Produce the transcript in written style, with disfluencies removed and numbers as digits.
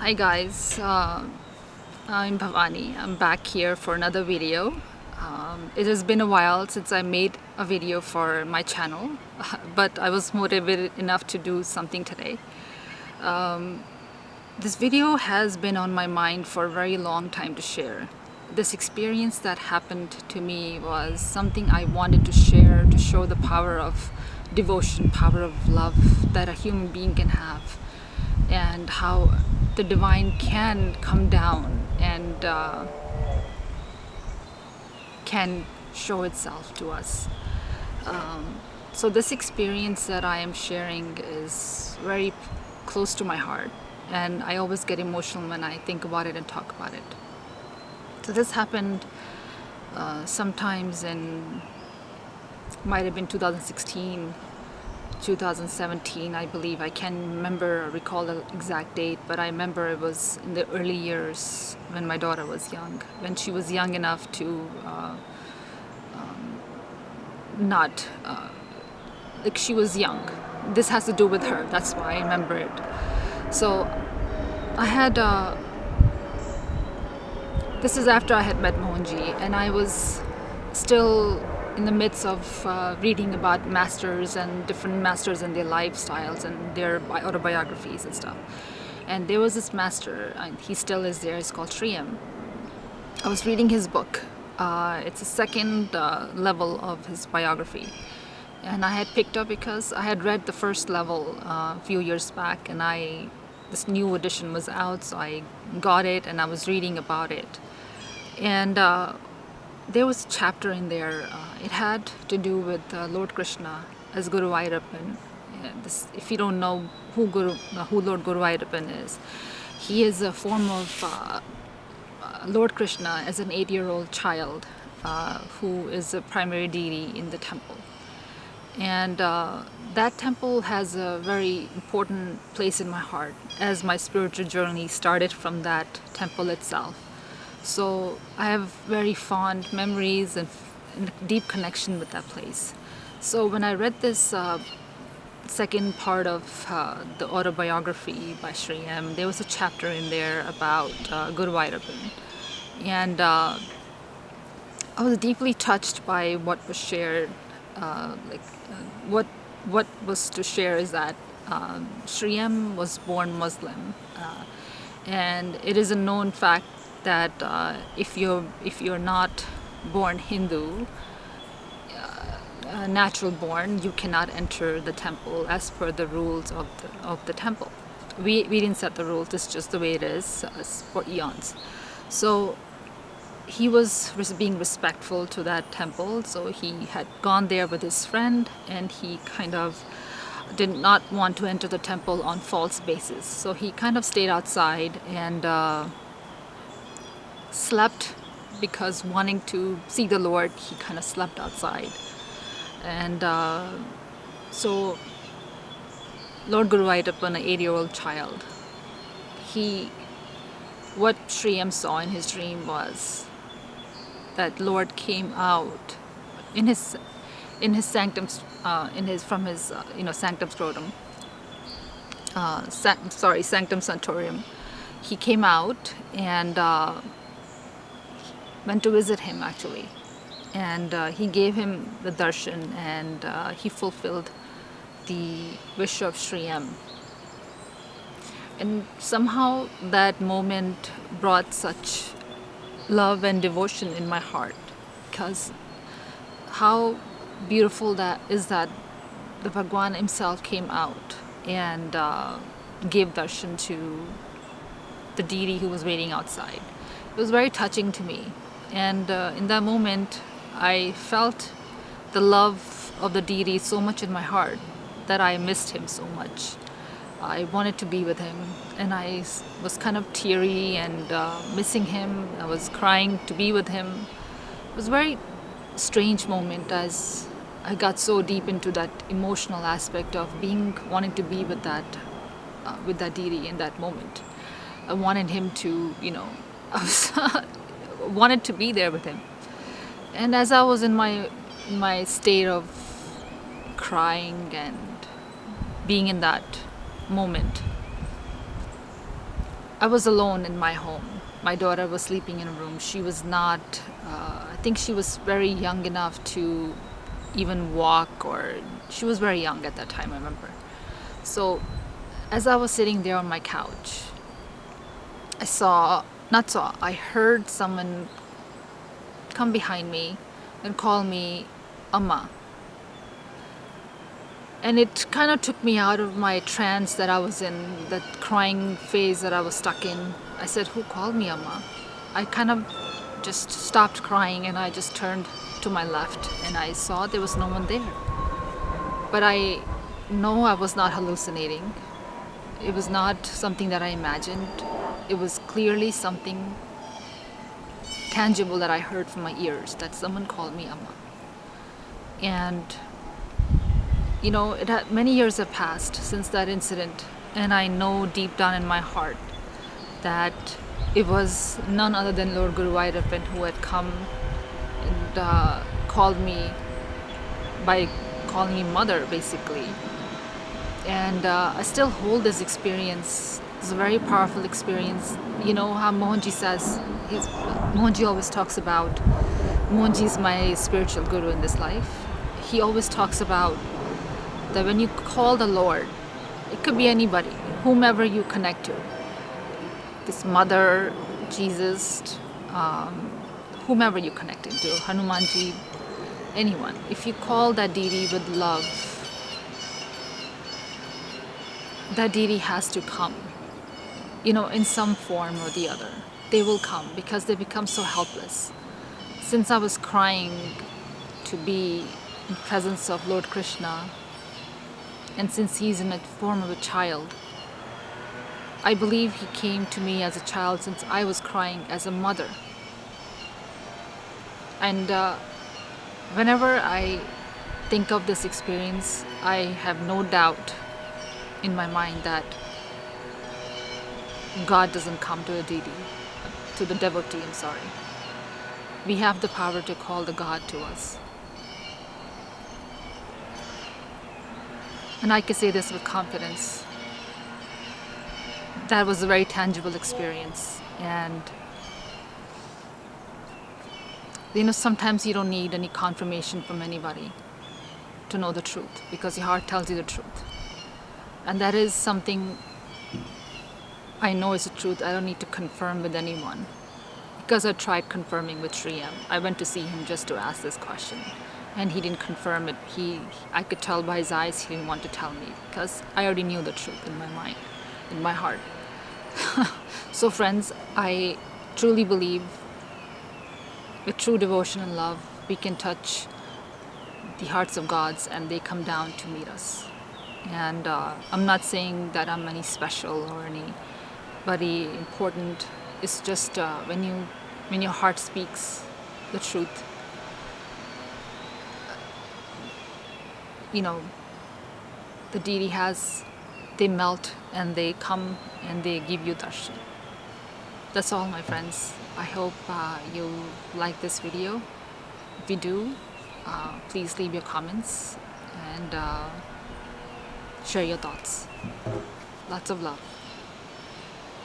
Hi guys, I'm Bhavani. I'm back here for another video. It has been a while since I made a video for my channel, but I was motivated enough to do something today. This video has been on my mind for a very long time to share. This experience that happened to me was something I wanted to share to show the power of devotion, power of love that a human being can have, and how the divine can come down and can show itself to us. So this experience that I am sharing is very close to my heart, and I always get emotional when I think about it and talk about it. So this happened sometimes might have been 2016, 2017, I believe. I can't remember or recall the exact date, but I remember it was in the early years when my daughter was young, when she was young enough to not, like she was young. This has to do with her, that's why I remember it. So I had, this is after I had met Mohanji, and I was still in the midst of reading about masters and different masters and their lifestyles and their autobiographies and stuff. And there was this master, and he still is there, it's called Sri M. I was reading his book. It's the second level of his biography. And I had picked up because I had read the first level a few years back, and this new edition was out, so I got it and I was reading about it. And there was a chapter in there. It had to do with Lord Krishna as Guruvayoorapan. If you don't know who Lord Guruvayoorapan is, he is a form of Lord Krishna as an 8-year-old child who is a primary deity in the temple. And that temple has a very important place in my heart, as my spiritual journey started from that temple itself. So I have very fond memories and deep connection with that place. So when I read this second part of the autobiography by Sri M, there was a chapter in there about Guruvayoorapan. And I was deeply touched by what was shared. What was to share is that Sri M was born Muslim, and it is a known fact that if you're not born Hindu, natural born, you cannot enter the temple as per the rules of the temple. We didn't set the rules. It's just the way it is for eons. So he was being respectful to that temple, so he had gone there with his friend, and he kind of did not want to enter the temple on false basis. So he kind of stayed outside and slept, because wanting to see the Lord, he kind of slept outside. And so Lord Guruvayoorapan, an 8-year-old child, what Sri M saw in his dream was that Lord came out in his sanctum, from his sanctum scrotum, sanctum sanctorum. He came out and went to visit him actually, and he gave him the darshan, and he fulfilled the wish of Sri M. And somehow that moment brought such love and devotion in my heart, because how beautiful that is, that the Bhagwan himself came out and gave darshan to the deity who was waiting outside. It was very touching to me, and in that moment I felt the love of the deity so much in my heart that I missed him so much. I wanted to be with him, and I was kind of teary and missing him. I was crying to be with him. It was a very strange moment, as I got so deep into that emotional aspect of wanting to be with that deity in that moment. I wanted him to, I wanted to be there with him. And as I was in my state of crying and being in that moment, I was alone in my home. My daughter was sleeping in a room. She was not, I think she was very young enough to even walk, or she was very young at that time, I remember. So as I was sitting there on my couch, I heard someone come behind me and call me Amma. And it kind of took me out of my trance that I was in, that crying phase that I was stuck in. I said, "Who called me Amma?" I kind of just stopped crying and I just turned to my left and I saw there was no one there. But I know I was not hallucinating. It was not something that I imagined. It was clearly something tangible that I heard from my ears, that someone called me Amma. And many years have passed since that incident, and I know deep down in my heart that it was none other than Lord Guruvayoorapan who had come and called me by calling me mother, basically. And I still hold this experience. It's a very powerful experience. You know how Mohanji says, Mohanji always talks about, Mohanji is my spiritual guru in this life. He always talks about that when you call the Lord, it could be anybody, whomever you connect to, this mother, Jesus, whomever you connect into, Hanumanji, anyone. If you call that deity with love, that deity has to come, in some form or the other. They will come because they become so helpless. Since I was crying to be in presence of Lord Krishna, and since he's in the form of a child, I believe he came to me as a child since I was crying as a mother. And whenever I think of this experience, I have no doubt in my mind that God doesn't come to a deity, to the devotee, I'm sorry. We have the power to call the God to us. And I can say this with confidence. That was a very tangible experience. And sometimes you don't need any confirmation from anybody to know the truth, because your heart tells you the truth. And that is something I know is the truth. I don't need to confirm with anyone, because I tried confirming with Sri M. I went to see him just to ask this question, and he didn't confirm it. I could tell by his eyes he didn't want to tell me, because I already knew the truth in my mind, in my heart. So friends, I truly believe with true devotion and love, we can touch the hearts of gods and they come down to meet us. And I'm not saying that I'm any special or anybody important. It's just when your heart speaks the truth, the deity they melt and they come and they give you darshan. That's all, my friends. I hope you like this video. If you do, please leave your comments and share your thoughts. Lots of love.